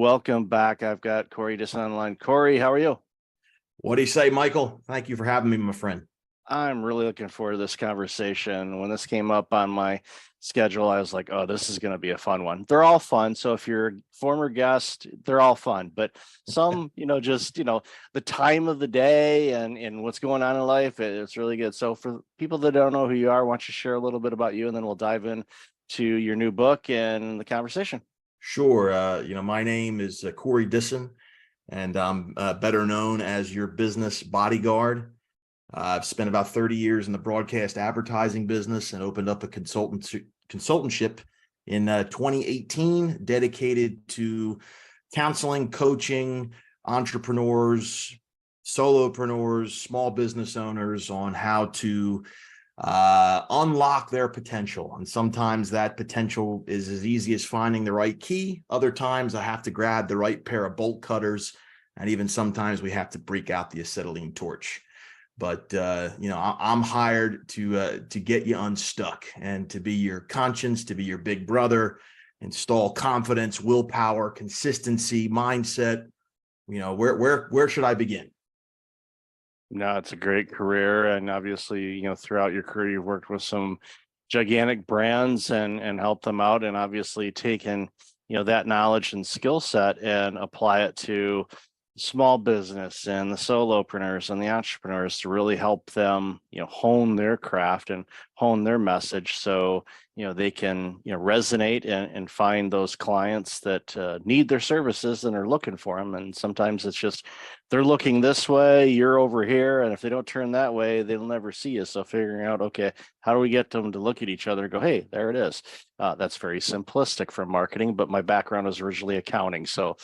Welcome back. I've got Corey Dissin online. Corey, how are you? What do you say, Michael? Thank you for having me, my friend. I'm really looking forward to this conversation. When this came up on my schedule, I was like, oh, this is going to be a fun one. They're all fun. So if you're a former guest, they're all fun. But some, the time of the day and what's going on in life, it's really good. So for people that don't know who you are, why don't you share a little bit about you, and then we'll dive in to your new book and the conversation. Sure. My name is Corey Dissin, and I'm better known as your business bodyguard. I've spent about 30 years in the broadcast advertising business and opened up a consultantship in 2018, dedicated to counseling, coaching entrepreneurs, solopreneurs, small business owners on how to unlock their potential. And sometimes that potential is as easy as finding the right key. Other times I have to grab the right pair of bolt cutters. And even sometimes we have to break out the acetylene torch. But, I'm hired to get you unstuck and to be your conscience, to be your big brother, install confidence, willpower, consistency, mindset. Where should I begin? No, it's a great career. And obviously, throughout your career, you've worked with some gigantic brands and helped them out, and obviously taken, that knowledge and skill set and apply it to small business and the solopreneurs and the entrepreneurs to really help them, hone their craft and hone their message so, they can, resonate and find those clients that need their services and are looking for them. And sometimes it's just they're looking this way, you're over here, and if they don't turn that way, they'll never see you. So figuring out, okay, how do we get them to look at each other and go, hey, there it is. That's very simplistic for marketing, but my background is originally accounting. So,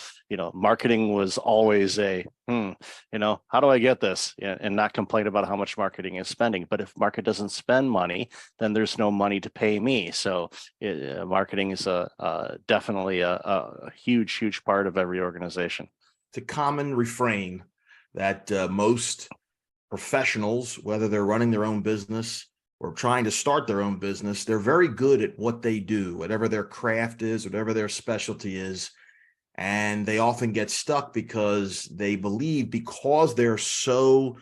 marketing was always how do I get this? And not complain about how much marketing is spending. But if market doesn't spend money, then there's no money to pay me. So marketing is definitely a huge part of every organization. It's a common refrain that most professionals, whether they're running their own business or trying to start their own business, they're very good at what they do, whatever their craft is, whatever their specialty is. And they often get stuck because they believe because they're so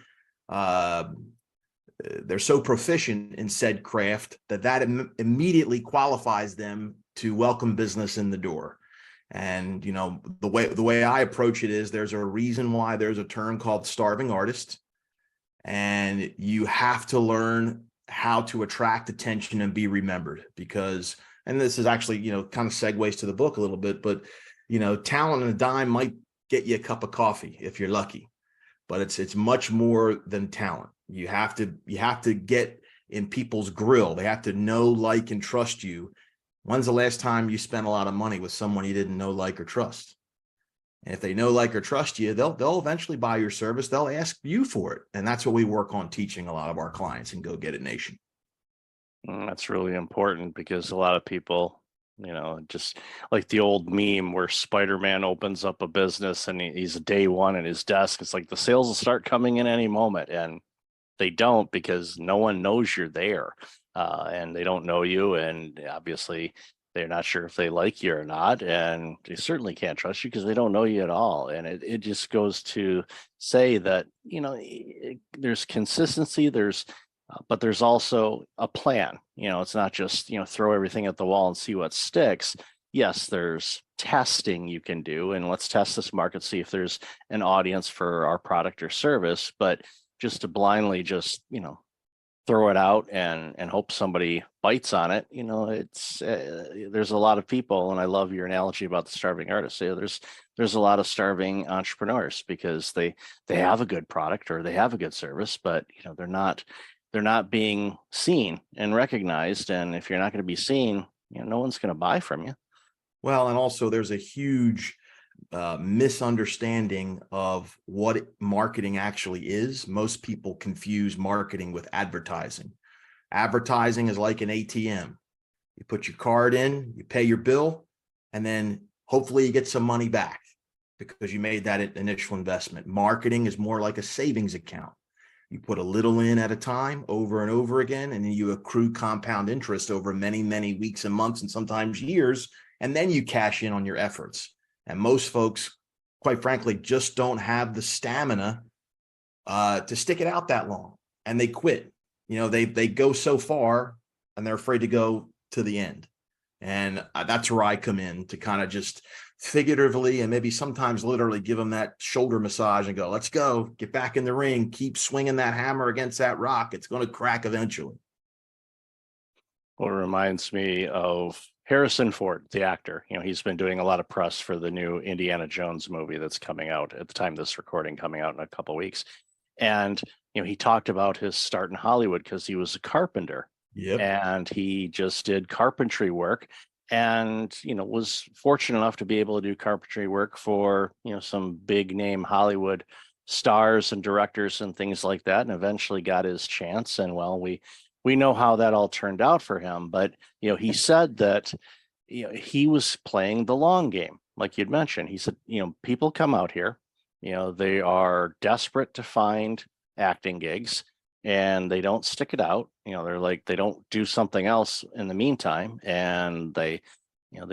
proficient in said craft that immediately qualifies them to welcome business in the door. And the way I approach it is there's a reason why there's a term called starving artist, and you have to learn how to attract attention and be remembered. Because, and this is actually kind of segues to the book a little bit, but talent and a dime might get you a cup of coffee if you're lucky, but it's much more than talent. You have to get in people's grill. They have to know, like, and trust you. When's the last time you spent a lot of money with someone you didn't know, like, or trust? And if they know, like, or trust you, they'll eventually buy your service. They'll ask you for it. And that's what we work on teaching a lot of our clients in Go Get It Nation. That's really important because a lot of people, just like the old meme where Spider-Man opens up a business and he's day one at his desk. It's like the sales will start coming in any moment, and they don't, because no one knows you're there, and they don't know you, and obviously they're not sure if they like you or not, and they certainly can't trust you because they don't know you at all. And it just goes to say that there's consistency, but there's also a plan. It's not just throw everything at the wall and see what sticks. Yes, there's testing you can do, and let's test this market, see if there's an audience for our product or service. But just to blindly throw it out and hope somebody bites on it, it's there's a lot of people. And I love your analogy about the starving artist. There's a lot of starving entrepreneurs because they have a good product or they have a good service, but they're not being seen and recognized. And if you're not going to be seen, no one's going to buy from you. Well, and also there's a huge misunderstanding of what marketing actually is. Most people confuse marketing with advertising. Advertising is like an ATM. You put your card in, you pay your bill, and then hopefully you get some money back because you made that initial investment. Marketing is more like a savings account. You put a little in at a time over and over again, and then you accrue compound interest over many, many weeks and months and sometimes years, and then you cash in on your efforts. And most folks, quite frankly, just don't have the stamina to stick it out that long, and they quit. They go so far and they're afraid to go to the end. And that's where I come in to kind of just figuratively and maybe sometimes literally give them that shoulder massage and go, let's go, get back in the ring, keep swinging that hammer against that rock. It's going to crack eventually. Well, it reminds me of Harrison Ford, the actor. He's been doing a lot of press for the new Indiana Jones movie that's coming out at the time of this recording, coming out in a couple of weeks. And, he talked about his start in Hollywood because he was a carpenter. Yep. And he just did carpentry work and, was fortunate enough to be able to do carpentry work for, some big name Hollywood stars and directors and things like that, and eventually got his chance. And well, we know how that all turned out for him. But, he said that, he was playing the long game. Like you'd mentioned, he said, people come out here, they are desperate to find acting gigs and they don't stick it out. They're like, they don't do something else in the meantime. And they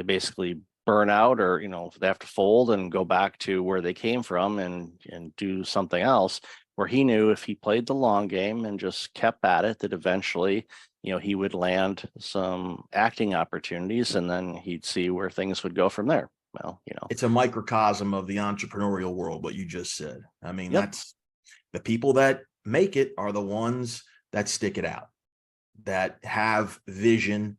basically burn out, or, they have to fold and go back to where they came from and do something else. Where he knew if he played the long game and just kept at it, that eventually, he would land some acting opportunities and then he'd see where things would go from there. Well, it's a microcosm of the entrepreneurial world, what you just said. I mean, Yep. That's the people that make it are the ones that stick it out, that have vision,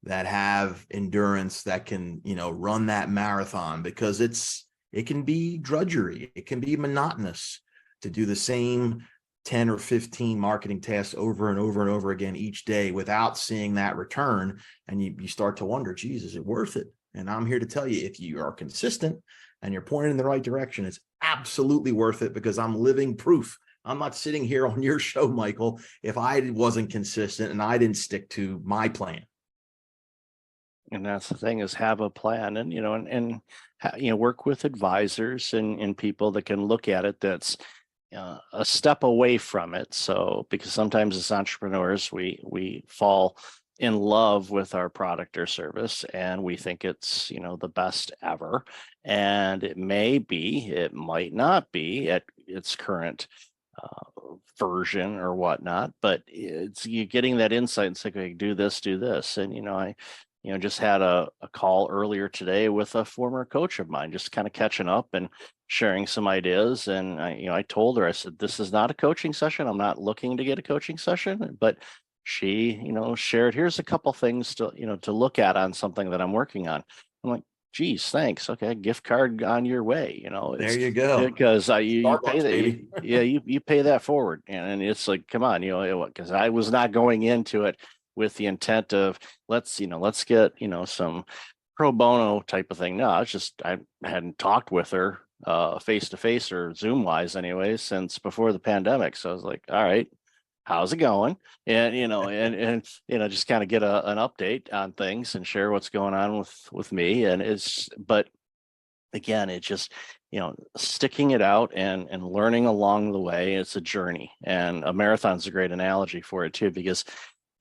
that have endurance, that can, run that marathon, because it can be drudgery. It can be monotonous to do the same 10 or 15 marketing tasks over and over and over again each day without seeing that return. And you start to wonder, geez, is it worth it? And I'm here to tell you, if you are consistent and you're pointed in the right direction, it's absolutely worth it, because I'm living proof. I'm not sitting here on your show, Michael, if I wasn't consistent and I didn't stick to my plan. And that's the thing, is have a plan, and work with advisors and people that can look at it that's a step away from it. So, because sometimes as entrepreneurs, we fall in love with our product or service and we think it's, the best ever. And it might not be at its current version or whatnot, but you getting that insight and saying, okay, do this. And, I just had a call earlier today with a former coach of mine, just kind of catching up and sharing some ideas. And I told her, I said, this is not a coaching session. I'm not looking to get a coaching session, but she, shared, here's a couple things to, to look at on something that I'm working on. I'm like, geez, thanks. Okay, gift card on your way. There you go. Because you pay Starbucks, that. baby. You pay that forward, and it's like, come on, because I was not going into it with the intent of let's get some pro bono type of thing. No, it's just I hadn't talked with her face to face or Zoom wise anyway since before the pandemic. So I was like, all right, how's it going? And and just kind of get an update on things and share what's going on with me. And but again, it just sticking it out and learning along the way. It's a journey, and a marathon's a great analogy for it too, because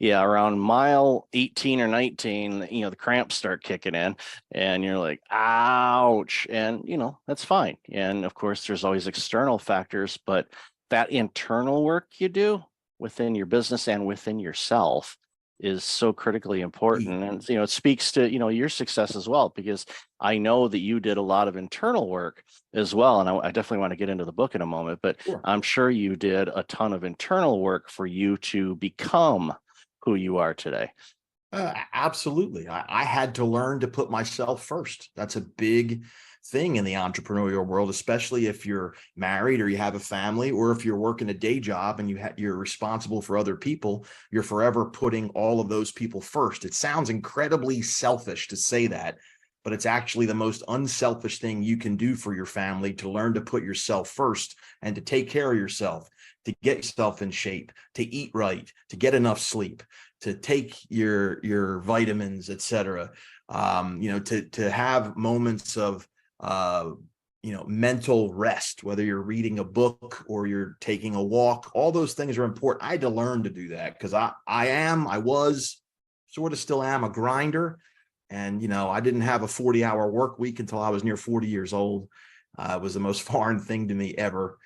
around mile 18 or 19, the cramps start kicking in and you're like, ouch. And, that's fine. And of course, there's always external factors, but that internal work you do within your business and within yourself is so critically important. And, it speaks to, your success as well, because I know that you did a lot of internal work as well. And I definitely want to get into the book in a moment, but Sure. I'm sure you did a ton of internal work for you to become who you are today. Absolutely. I had to learn to put myself first. That's a big thing in the entrepreneurial world, especially if you're married or you have a family, or if you're working a day job and you're responsible for other people. You're forever putting all of those people first. It sounds incredibly selfish to say that, but it's actually the most unselfish thing you can do for your family, to learn to put yourself first and to take care of yourself, to get yourself in shape, to eat right, to get enough sleep, to take your vitamins, etc. To have moments of mental rest, whether you're reading a book or you're taking a walk. All those things are important. I had to learn to do that, because I was, sort of still am, a grinder. And, I didn't have a 40-hour work week until I was near 40 years old. It was the most foreign thing to me ever.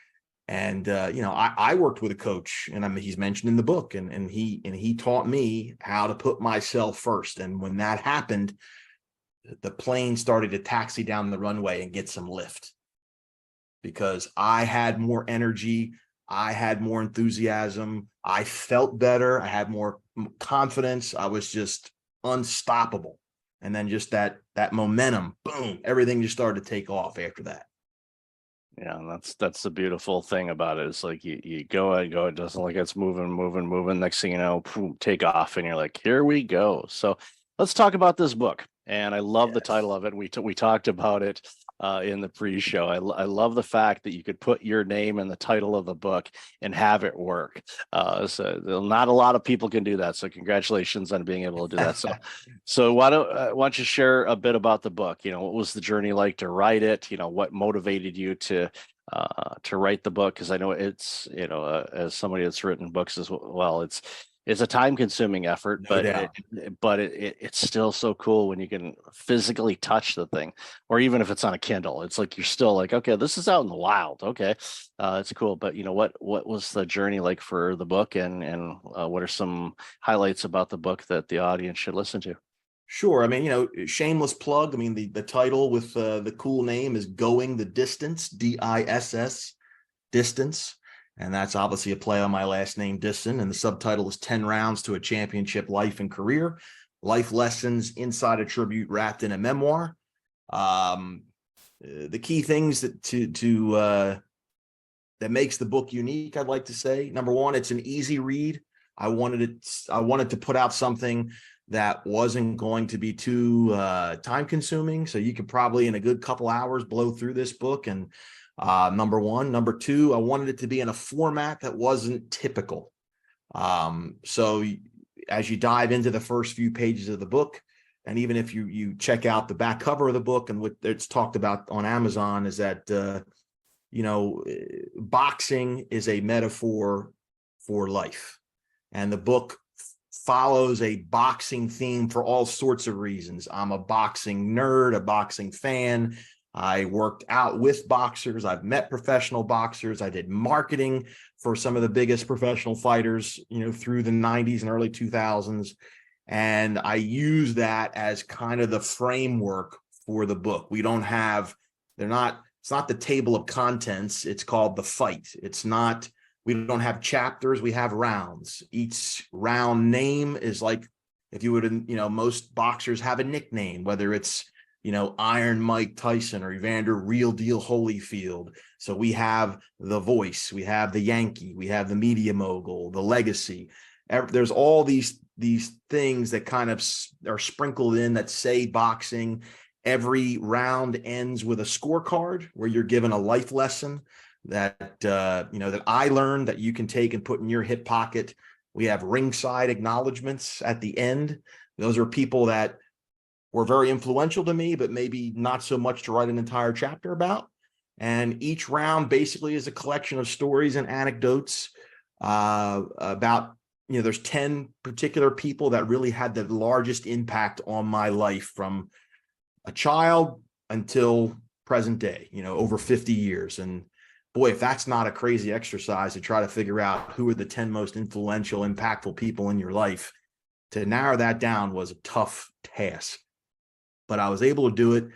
And, I worked with a coach, and he's mentioned in the book, and he taught me how to put myself first. And when that happened, the plane started to taxi down the runway and get some lift, because I had more energy. I had more enthusiasm. I felt better. I had more confidence. I was just unstoppable. And then just that momentum, boom, everything just started to take off after that. Yeah, and that's the beautiful thing about it. It's like you go and go, it doesn't look like it's moving. Next thing you know, boom, take off, and you're like, here we go. So let's talk about this book. And I love the title of it. We talked about it in the pre-show. I love the fact that you could put your name in the title of the book and have it work. So not a lot of people can do that. So congratulations on being able to do that. So why don't you share a bit about the book? What was the journey like to write it? What motivated you to write the book? Because I know it's, as somebody that's written books as well, it's a time-consuming effort, No doubt. but it's still so cool when you can physically touch the thing, or even if it's on a Kindle, it's like you're still like, okay, this is out in the wild. Okay, it's cool. But what was the journey like for the book, and what are some highlights about the book that the audience should listen to? Sure. I mean, shameless plug. I mean, the title with the cool name is Going the Distance, DISS, Distance. And that's obviously a play on my last name, Dissin. And the subtitle is 10 Rounds to a Championship Life and Career, Life Lessons Inside a Tribute Wrapped in a Memoir. The key things that makes the book unique, I'd like to say. Number one, it's an easy read. I wanted to put out something that wasn't going to be too time consuming. So you could probably in a good couple hours blow through this book. And number one. Number two, I wanted it to be in a format that wasn't typical. So as you dive into the first few pages of the book, and even if you check out the back cover of the book, and what it's talked about on Amazon is that, boxing is a metaphor for life. And the book follows a boxing theme for all sorts of reasons. I'm a boxing nerd, a boxing fan. I worked out with boxers. I've met professional boxers. I did marketing for some of the biggest professional fighters, through the 90s and early 2000s. And I use that as kind of the framework for the book. It's not the table of contents. It's called the fight. We don't have chapters. We have rounds. Each round name is like, if you would, most boxers have a nickname, whether it's, Iron Mike Tyson or Evander Real Deal Holyfield. So we have the Voice, we have the Yankee, we have the Media Mogul, the Legacy. There's all these things that kind of are sprinkled in that say boxing. Every round ends with a scorecard where you're given a life lesson that I learned that you can take and put in your hip pocket. We have ringside acknowledgments at the end. Those are people that were very influential to me, but maybe not so much to write an entire chapter about. And each round basically is a collection of stories and anecdotes about, there's 10 particular people that really had the largest impact on my life from a child until present day, over 50 years. And boy, if that's not a crazy exercise to try to figure out who are the 10 most influential, impactful people in your life, to narrow that down was a tough task. But I was able to do it.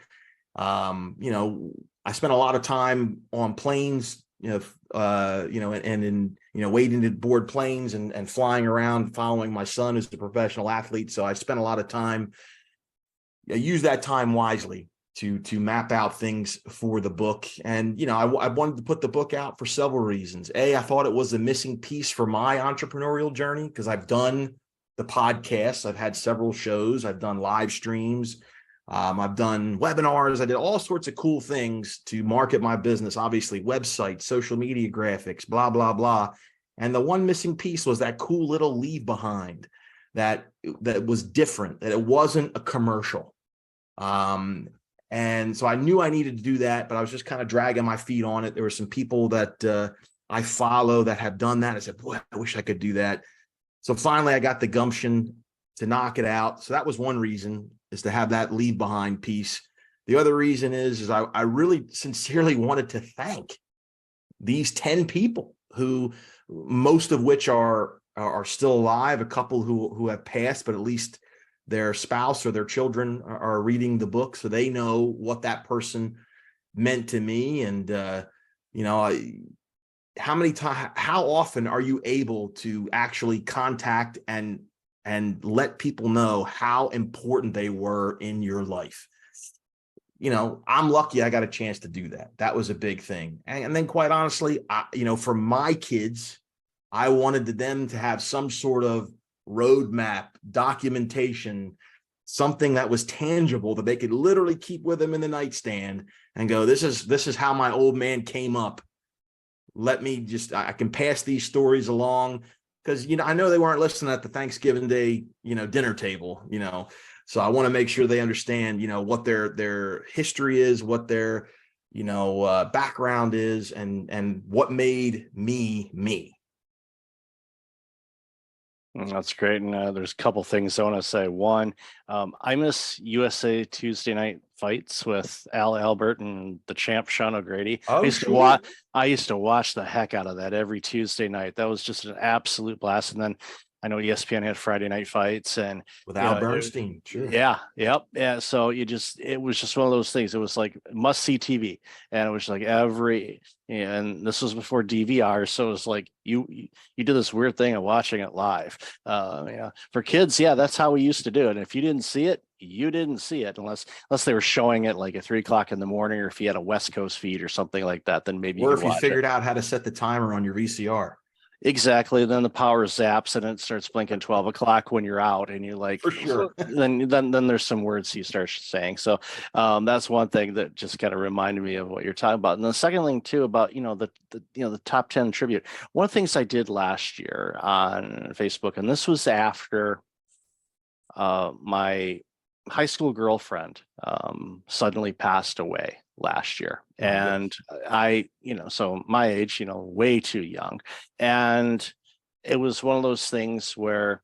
I spent a lot of time on planes, and in, waiting to board planes and flying around, following my son who's a professional athlete. So I spent a lot of time, I use that time wisely to map out things for the book. And, I wanted to put the book out for several reasons. I thought it was a missing piece for my entrepreneurial journey, because I've done the podcast. I've had several shows. I've done live streams. I've done webinars. I did all sorts of cool things to market my business, obviously websites, social media graphics, blah, blah, blah. And the one missing piece was that cool little leave behind that was different, that it wasn't a commercial. And so I knew I needed to do that, but I was just kind of dragging my feet on it. There were some people that I follow that have done that. I said, boy, I wish I could do that. So finally I got the gumption to knock it out. So that was one reason, is to have that leave behind piece. The other reason is I really sincerely wanted to thank these 10 people, who most of which are still alive, a couple who have passed, but at least their spouse or their children are reading the book, so they know what that person meant to me. And how often are you able to actually contact and let people know how important they were in your life? I'm lucky I got a chance to do that. That was a big thing. And then, quite honestly, for my kids, I wanted them to have some sort of roadmap, documentation, something that was tangible that they could literally keep with them in the nightstand and go, this is how my old man came up. I can pass these stories along, because, I know they weren't listening at the Thanksgiving Day, dinner table, so I want to make sure they understand, what their history is, what their, background is, and what made me me. That's great. And there's a couple things I want to say. One, I miss USA Tuesday night fights with Al Albert and the champ Sean O'Grady. Oh, I used to watch the heck out of that every Tuesday night. That was just an absolute blast. And then I know ESPN had Friday night fights, and with Al Bernstein. Sure. Yeah. Yep. Yeah. So it was just one of those things. It was like must see TV, and it was like and this was before DVR. So it was like, you did this weird thing of watching it live. For kids, yeah, that's how we used to do it. And if you didn't see it, you didn't see it unless they were showing it like at 3 o'clock in the morning, or if you had a West Coast feed or something like that, then maybe or if you figured out how to set the timer on your VCR. Exactly. Then the power zaps and it starts blinking 12 o'clock when you're out, and you're like, for sure. Then there's some words you start saying. So that's one thing that just kind of reminded me of what you're talking about. And the second thing too about, the top 10 tribute. One of the things I did last year on Facebook, and this was after my high school girlfriend suddenly passed away last year. And so my age, way too young. And it was one of those things where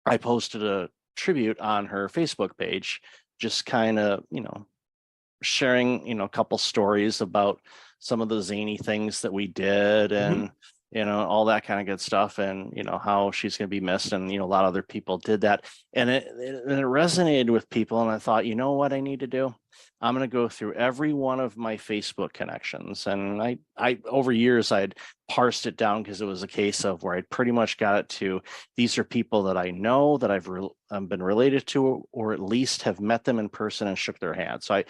I posted a tribute on her Facebook page, just kind of, sharing, a couple stories about some of the zany things that we did, and all that kind of good stuff, and how she's going to be missed, and a lot of other people did that, and it resonated with people. And I thought, you know what I need to do? I'm going to go through every one of my Facebook connections, and I over years I'd parsed it down, because it was a case of where I'd pretty much got it to, these are people that I know, that I've been related to, or at least have met them in person and shook their hand. So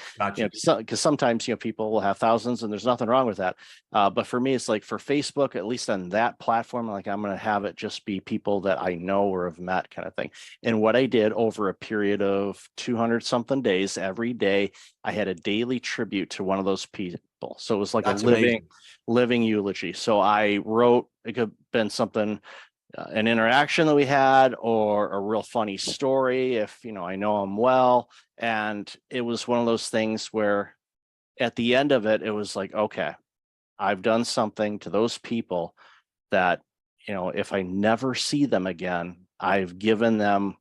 because sometimes people will have thousands, and there's nothing wrong with that. But for me, it's like, for Facebook, at least on that platform, like, I'm going to have it just be people that I know or have met, kind of thing. And what I did over a period of 200 something days, every day I had a daily tribute to one of those people. So it was like That's a living eulogy. So I wrote, it could have been something, an interaction that we had, or a real funny story, if I know them well. And it was one of those things where at the end of it, it was like, okay, I've done something to those people that, if I never see them again, I've given them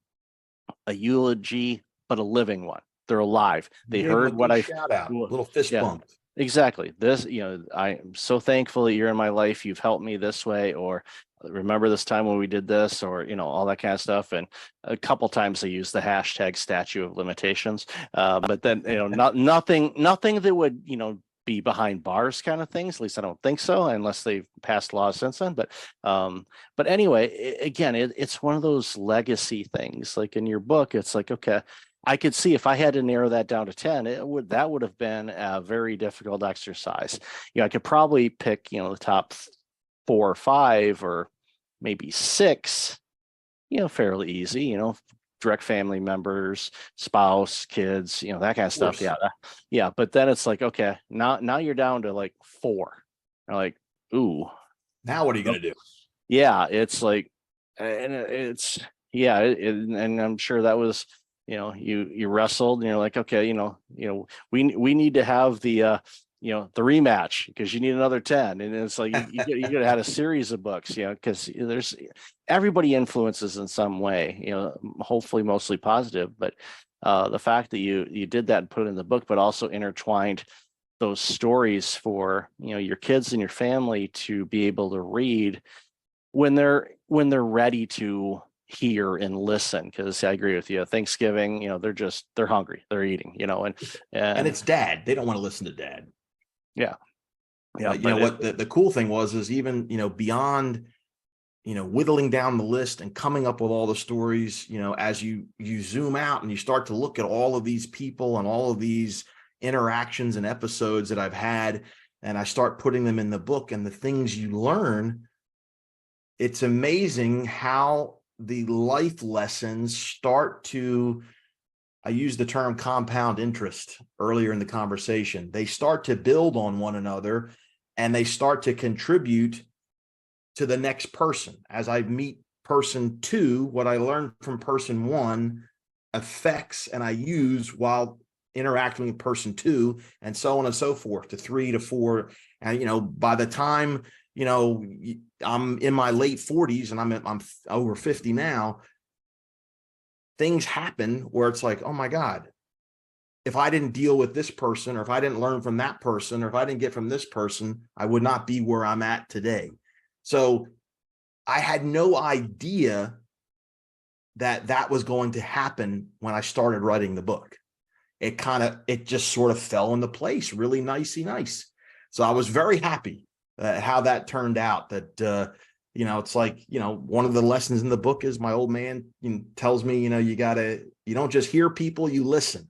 a eulogy, but a living one. They're alive. They heard what I shout out, little fist bump. Exactly. This, I'm so thankful that you're in my life. You've helped me this way, or remember this time when we did this, or, all that kind of stuff. And a couple times I used the hashtag statute of limitations. But then, nothing that would, be behind bars kind of things. At least I don't think so, unless they've passed laws since then. But anyway, again, it's one of those legacy things. Like in your book, it's like, okay, I could see if I had to narrow that down to 10, that would have been a very difficult exercise. I could probably pick, the top 4 or 5, or maybe 6, fairly easy, direct family members, spouse, kids, that kind of stuff. Yeah. But then it's like, okay, now you're down to like 4. You're like, ooh. Now what are you going to do? Yeah. It's like, and and I'm sure that was, you wrestled, and you're like, okay, we need to have the the rematch because you need another 10. And it's like you could have had a series of books, because there's everybody influences in some way, hopefully mostly positive. But the fact that you did that and put it in the book, but also intertwined those stories for your kids and your family to be able to read when they're ready to hear and listen. Because I agree with you, Thanksgiving, they're hungry, they're eating, and it's dad. They don't want to listen to dad. Yeah. But what the cool thing is even, beyond, whittling down the list and coming up with all the stories, as you zoom out and you start to look at all of these people and all of these interactions and episodes that I've had, and I start putting them in the book and the things you learn, it's amazing how the life lessons start to, I used the term compound interest earlier in the conversation. They start to build on one another and they start to contribute to the next person. As I meet person 2, what I learned from person 1 affects and I use while interacting with person 2, and so on and so forth, to 3 to 4. And, by the time, I'm in my late 40s and I'm over 50 now, things happen where it's like, oh my God, if I didn't deal with this person, or if I didn't learn from that person, or if I didn't get from this person, I would not be where I'm at today. So I had no idea that was going to happen when I started writing the book. It just sort of fell into place really nice. So I was very happy how that turned out. That, it's like, one of the lessons in the book is my old man tells me, you don't just hear people, you listen.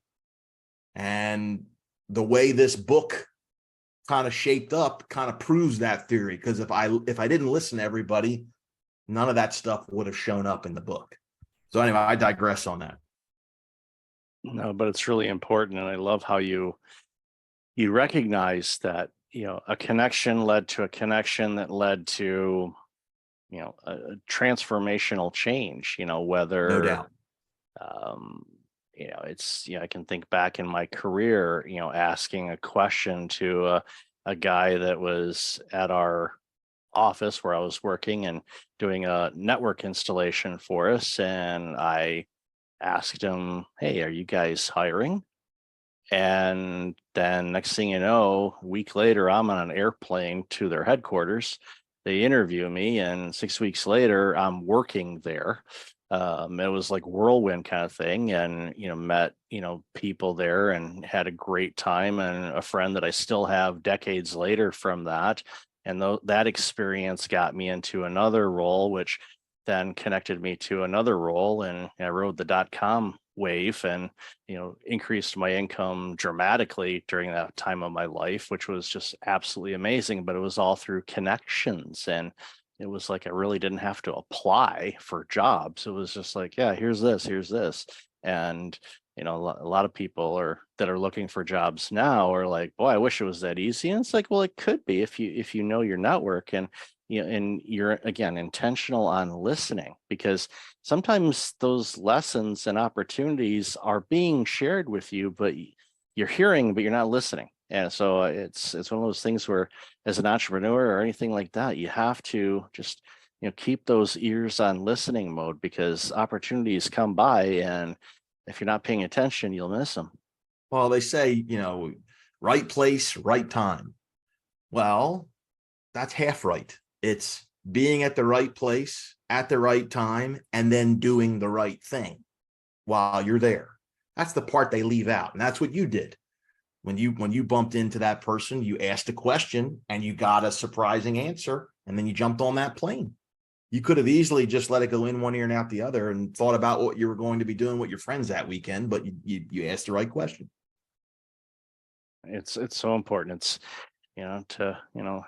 And the way this book kind of shaped up kind of proves that theory. Because if I didn't listen to everybody, none of that stuff would have shown up in the book. So anyway, I digress on that. No, but it's really important. And I love how you recognize that, a connection led to a connection that led to, a transformational change, whether, No doubt. it's, I can think back in my career, asking a question to a guy that was at our office where I was working and doing a network installation for us. And I asked him, hey, are you guys hiring? And then next thing you know, a week later, I'm on an airplane to their headquarters. They interview me, and 6 weeks later, I'm working there. It was like whirlwind kind of thing, and met people there and had a great time, and a friend that I still have decades later from that. And that experience got me into another role, which then connected me to another role, and I rode the .com wave and increased my income dramatically during that time of my life, which was just absolutely amazing. But it was all through connections, and it was like I really didn't have to apply for jobs. It was just like, yeah, here's this, and a lot of people that are looking for jobs now are like, boy, I wish it was that easy. And it's like, well, it could be if you know your network, and and you're, again, intentional on listening, because sometimes those lessons and opportunities are being shared with you, but you're hearing, but you're not listening. And so it's one of those things where, as an entrepreneur or anything like that, you have to just keep those ears on listening mode, because opportunities come by, and if you're not paying attention, you'll miss them. Well, they say, right place, right time. Well, that's half right. It's being at the right place at the right time and then doing the right thing while you're there. That's the part they leave out. And that's what you did. When you bumped into that person, you asked a question and you got a surprising answer, and then you jumped on that plane. You could have easily just let it go in one ear and out the other and thought about what you were going to be doing with your friends that weekend, but you asked the right question. It's so important. It's to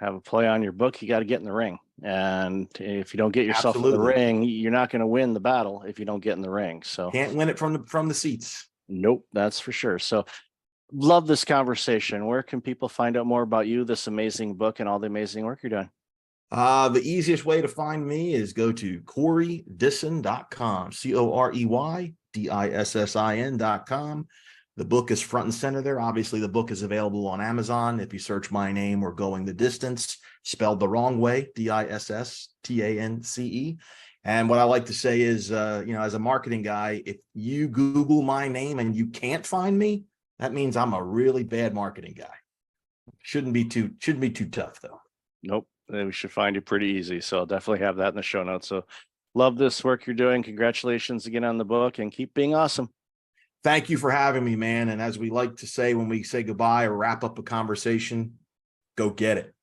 have a play on your book, you got to get in the ring. And if you don't get yourself in the ring, you're not going to win the battle if you don't get in the ring. So can't win it from the seats. Nope, that's for sure. So love this conversation. Where can people find out more about you, this amazing book, and all the amazing work you're doing? The easiest way to find me is go to CoreyDissin.com, CoreyDissin.com. The book is front and center there. Obviously, the book is available on Amazon. If you search my name or Going the Distance, spelled the wrong way, DISSTANCE. And what I like to say is, as a marketing guy, if you Google my name and you can't find me, that means I'm a really bad marketing guy. Shouldn't be too tough though. Nope. We should find you pretty easy. So I'll definitely have that in the show notes. So love this work you're doing. Congratulations again on the book, and keep being awesome. Thank you for having me, man. And as we like to say when we say goodbye or wrap up a conversation, go get it.